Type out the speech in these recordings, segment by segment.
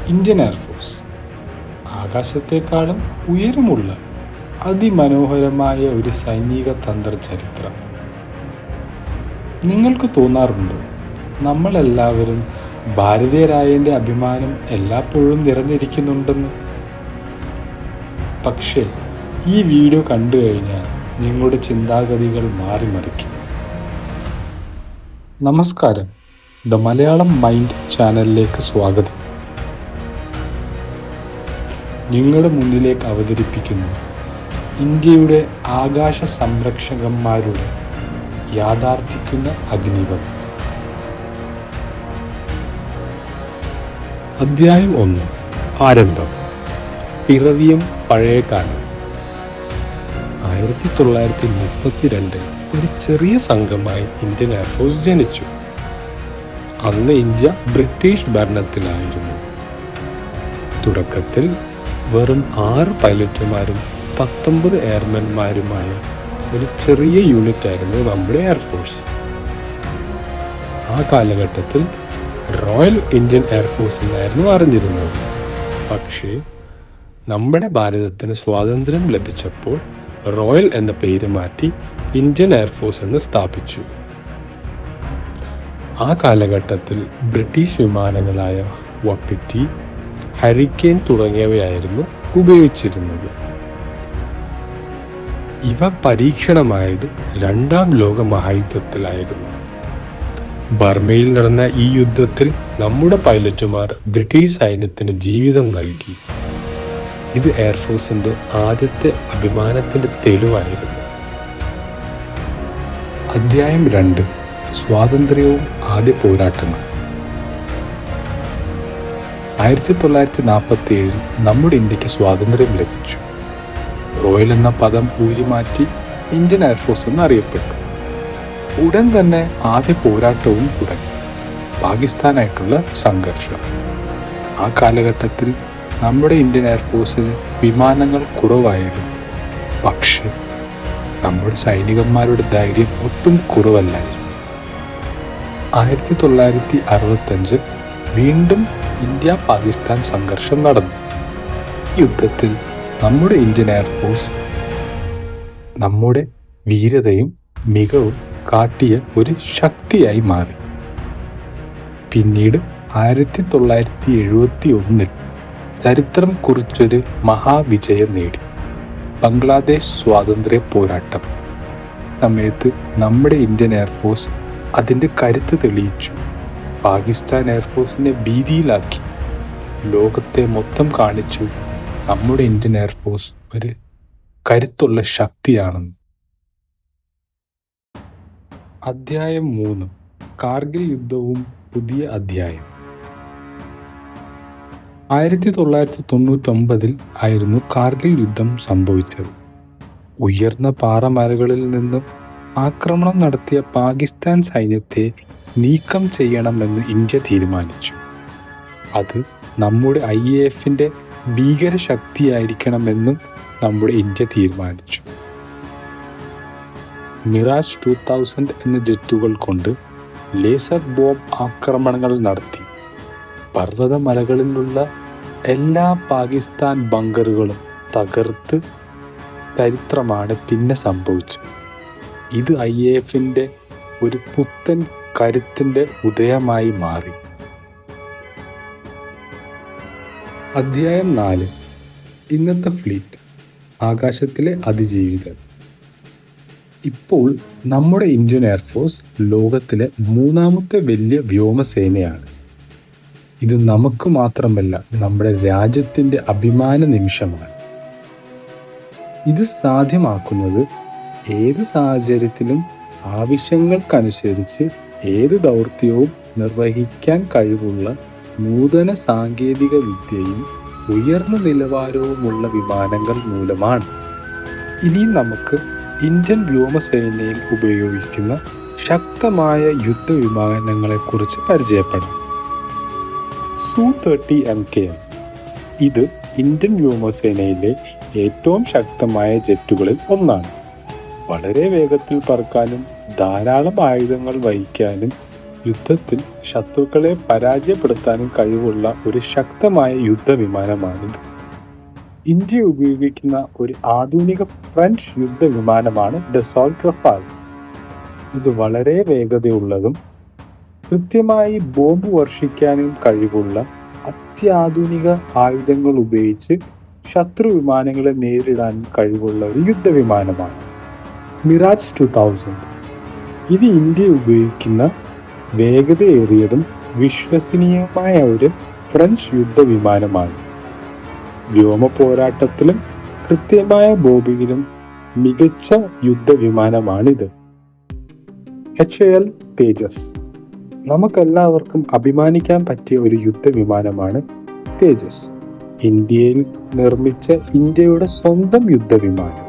Indian air force ആകാശത്തെക്കാളും ഉയരമുള്ള അതിമനോഹരമായ ഒരു സൈനിക തന്ത്ര ചരിത്രം. നിങ്ങൾക്ക് തോന്നാറുണ്ടോ നമ്മളെല്ലാവരും ഭാരതീയരായതിൻ്റെ അഭിമാനം എല്ലായ്പ്പോഴും നിറഞ്ഞിരിക്കുന്നുണ്ടെന്ന്? പക്ഷേ ഈ വീഡിയോ കണ്ടു കഴിഞ്ഞാൽ നിങ്ങളുടെ ചിന്താഗതികൾ മാറിമറിക്കും. നമസ്കാരം, ദ മലയാളം മൈൻഡ് ചാനലിലേക്ക് സ്വാഗതം. നിങ്ങളുടെ മുന്നിലേക്ക് അവതരിപ്പിക്കുന്നു ഇന്ത്യയുടെ ആകാശ സംരക്ഷകന്മാരുടെ യാഥാർത്ഥിക്കുന്ന അഗ്നിപഥം. അധ്യായം 1. ആരംഭം. പിറവിയും പഴയകാലം. 1932 ഒരു ചെറിയ സംഘമായി ഇന്ത്യൻ എയർഫോഴ്സ് ജനിച്ചു. അന്ന് ഇന്ത്യ ബ്രിട്ടീഷ് ഭരണത്തിലായിരുന്നു. തുടക്കത്തിൽ വെറും 6 പൈലറ്റുമാരും 19 എയർമാൻമാരുമായ ഒരു ചെറിയ യൂണിറ്റ് ആയിരുന്നു നമ്മുടെ എയർഫോഴ്സ്. ആ കാലഘട്ടത്തിൽ റോയൽ ഇന്ത്യൻ എയർഫോഴ്സ് എന്നായിരുന്നു അറിഞ്ഞിരുന്നത്. പക്ഷേ നമ്മുടെ ഭാരതത്തിന് സ്വാതന്ത്ര്യം ലഭിച്ചപ്പോൾ റോയൽ എന്ന പേര് മാറ്റി ഇന്ത്യൻ എയർഫോഴ്സ് എന്ന് സ്ഥാപിച്ചു. ആ കാലഘട്ടത്തിൽ ബ്രിട്ടീഷ് വിമാനങ്ങളായ വപ്പിറ്റി, ഹരിക്കെയിൻ തുടങ്ങിയവയായിരുന്നു ഉപയോഗിച്ചിരുന്നത്. ഇവ പരീക്ഷണമായത് 2ാം ലോക മഹായുദ്ധത്തിലായിരുന്നു. ബർമയിൽ നടന്ന ഈ യുദ്ധത്തിൽ നമ്മുടെ പൈലറ്റുമാർ ബ്രിട്ടീഷ് സൈന്യത്തിന് ജീവിതം നൽകി. ഇത് എയർഫോഴ്സിന്റെ ആദ്യത്തെ അഭിമാനത്തിന്റെ തെളിവായിരുന്നു. അധ്യായം 2. സ്വാതന്ത്ര്യവും ആദ്യ പോരാട്ടങ്ങൾ. 1947 നമ്മുടെ ഇന്ത്യക്ക് സ്വാതന്ത്ര്യം ലഭിച്ചു. റോയൽ എന്ന പദം ഊരിമാറ്റി ഇന്ത്യൻ എയർഫോഴ്സ് എന്നറിയപ്പെട്ടു. ഉടൻ തന്നെ ആദ്യ പോരാട്ടവും തുടങ്ങി, പാകിസ്ഥാനായിട്ടുള്ള സംഘർഷം. ആ കാലഘട്ടത്തിൽ നമ്മുടെ ഇന്ത്യൻ എയർഫോഴ്സിന് വിമാനങ്ങൾ കുറവായിരുന്നു. പക്ഷേ നമ്മുടെ സൈനികന്മാരുടെ ധൈര്യം ഒട്ടും കുറവല്ലായിരുന്നു. 1965 വീണ്ടും ഇന്ത്യ പാകിസ്ഥാൻ സംഘർഷം നടന്നു. യുദ്ധത്തിൽ നമ്മുടെ ഇന്ത്യൻ എയർഫോഴ്സ് നമ്മുടെ വീരതയും മികവും കാട്ടിയ ഒരു ശക്തിയായി മാറി. പിന്നീട് 1971 ചരിത്രം കുറിച്ചൊരു മഹാവിജയം നേടി, ബംഗ്ലാദേശ് സ്വാതന്ത്ര്യ പോരാട്ടം. സമയത്ത് നമ്മുടെ ഇന്ത്യൻ എയർഫോഴ്സ് അതിൻ്റെ കരുത്ത് തെളിയിച്ചു. പാകിസ്ഥാൻ എയർഫോഴ്സിനെ ഭീതിയിലാക്കി. ലോകത്തെ മൊത്തം കാണിച്ചു നമ്മുടെ ഇന്ത്യൻ എയർഫോഴ്സ് ഒരു കരുത്തുള്ള ശക്തിയാണെന്ന്. അധ്യായം 3. കാർഗിൽ യുദ്ധവും പുതിയ അധ്യായം. 1999 ആയിരുന്നു കാർഗിൽ യുദ്ധം സംഭവിച്ചത്. ഉയർന്ന പാറമലകളിൽ നിന്നും ആക്രമണം നടത്തിയ പാകിസ്ഥാൻ സൈന്യത്തെ നീക്കം ചെയ്യണമെന്ന് ഇന്ത്യ തീരുമാനിച്ചു. അത് നമ്മുടെ IAFന്റെ ഭീകരശക്തിയായിരിക്കണമെന്നും നമ്മുടെ ഇന്ത്യ തീരുമാനിച്ചു. മിറാജ് 2000 എന്ന ജെറ്റുകൾ കൊണ്ട് ലേസർ ബോംബ് ആക്രമണങ്ങൾ നടത്തി. പർവ്വതമലകളിലുള്ള എല്ലാ പാകിസ്ഥാൻ ബങ്കറുകളും തകർത്ത് ചരിത്രമാണ് പിന്നെ സംഭവിച്ചത്. ഇത് IAFന്റെ ഒരു പുത്തൻ കരുത്തിന്റെ ഉദയമായി മാറി. അധ്യായം 4. ഇന്നത്തെ ഫ്ലീറ്റ്, ആകാശത്തിലെ അതിജീവിതർ. ഇപ്പോൾ നമ്മുടെ ഇന്ത്യൻ എയർഫോഴ്സ് ലോകത്തിലെ 3ാമത്തെ വലിയ വ്യോമസേനയാണ്. ഇത് നമുക്ക് മാത്രമല്ല, നമ്മുടെ രാജ്യത്തിൻ്റെ അഭിമാന നിമിഷമാണ്. ഇത് സാധ്യമാക്കുന്നത് ഏത് സാഹചര്യത്തിലും ആവശ്യങ്ങൾക്കനുസരിച്ച് ഏത് ദൗത്യവും നിർവഹിക്കാൻ കഴിവുള്ള നൂതന സാങ്കേതിക വിദ്യയും ഉയർന്ന നിലവാരവുമുള്ള വിമാനങ്ങൾ മൂലമാണ്. ഇനി നമുക്ക് ഇന്ത്യൻ വ്യോമസേനയിൽ ഉപയോഗിക്കുന്ന ശക്തമായ യുദ്ധവിമാനങ്ങളെക്കുറിച്ച് പരിചയപ്പെടാം. Su-30 MKM. ഇത് ഇന്ത്യൻ വ്യോമസേനയിലെ ഏറ്റവും ശക്തമായ ജെറ്റുകളിൽ ഒന്നാണ്. വളരെ വേഗത്തിൽ പറക്കാനും ധാരാളം ആയുധങ്ങൾ വഹിക്കാനും യുദ്ധത്തിൽ ശത്രുക്കളെ പരാജയപ്പെടുത്താനും കഴിവുള്ള ഒരു ശക്തമായ യുദ്ധവിമാനമാണിത്. ഇന്ത്യ ഉപയോഗിക്കുന്ന ഒരു ആധുനിക ഫ്രഞ്ച് യുദ്ധവിമാനമാണ് ഡസോൾട്ട് റഫാൽ. ഇത് വളരെ വേഗതയുള്ളതും കൃത്യമായി ബോംബ് വർഷിക്കാനും കഴിവുള്ള അത്യാധുനിക ആയുധങ്ങൾ ഉപയോഗിച്ച് ശത്രു വിമാനങ്ങളെ നേരിടാൻ കഴിവുള്ള ഒരു യുദ്ധവിമാനമാണ്. മിറാജ് 2000 ഇത് ഇന്ത്യ ഉപയോഗിക്കുന്ന വേഗതയേറിയതും വിശ്വസനീയമായ ഒരു ഫ്രഞ്ച് യുദ്ധവിമാനമാണ്. വ്യോമ പോരാട്ടത്തിലും കൃത്യമായ ബോംബിങ്ങിലും മികച്ച യുദ്ധവിമാനമാണിത്. HAL തേജസ് നമുക്കെല്ലാവർക്കും അഭിമാനിക്കാൻ പറ്റിയ ഒരു യുദ്ധവിമാനമാണ് തേജസ്. ഇന്ത്യയിൽ നിർമ്മിച്ച ഇന്ത്യയുടെ സ്വന്തം യുദ്ധവിമാനം.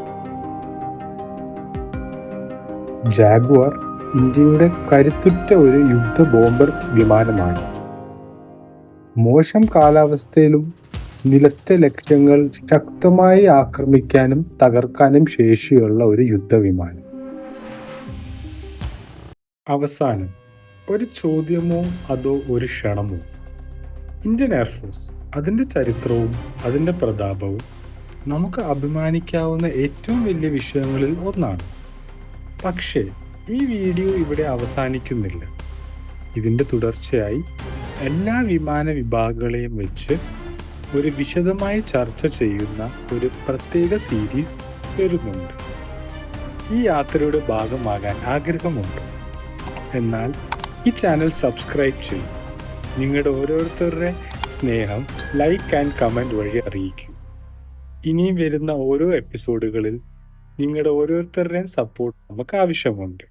ജാഗ്വാർ ഇന്ത്യയുടെ കരുത്തുറ്റ ഒരു യുദ്ധ ബോംബർ വിമാനമാണ്. മോശം കാലാവസ്ഥയിലും നിലത്തെ ലക്ഷ്യങ്ങൾ ശക്തമായി ആക്രമിക്കാനും തകർക്കാനും ശേഷിയുള്ള ഒരു യുദ്ധവിമാനം. അവസാനം ഒരു ചോദ്യമോ അതോ ഒരു ക്ഷണമോ? ഇന്ത്യൻ എയർഫോഴ്സ് അതിൻ്റെ ചരിത്രവും അതിൻ്റെ പ്രതാപവും നമുക്ക് അഭിമാനിക്കാവുന്ന ഏറ്റവും വലിയ വിഷയങ്ങളിൽ ഒന്നാണ്. പക്ഷേ ഈ വീഡിയോ ഇവിടെ അവസാനിക്കുന്നില്ല. ഇതിൻ്റെ തുടർച്ചയായി എല്ലാ വിമാന വിഭാഗങ്ങളെയും വെച്ച് ഒരു വിശദമായി ചർച്ച ചെയ്യുന്ന ഒരു പ്രത്യേക സീരീസ് വരുന്നുണ്ട്. ഈ യാത്രയുടെ ഭാഗമാകാൻ ആഗ്രഹമുണ്ട്. എന്നാൽ ഈ ചാനൽ സബ്സ്ക്രൈബ് ചെയ്യും. നിങ്ങളുടെ ഓരോരുത്തരുടെ സ്നേഹം ലൈക്ക് ആൻഡ് കമൻറ്റ് വഴി അറിയിക്കൂ. ഇനിയും വരുന്ന ഓരോ എപ്പിസോഡുകളിൽ നിങ്ങളുടെ ഓരോരുത്തരുടെയും സപ്പോർട്ട് നമുക്ക് ആവശ്യമുണ്ട്.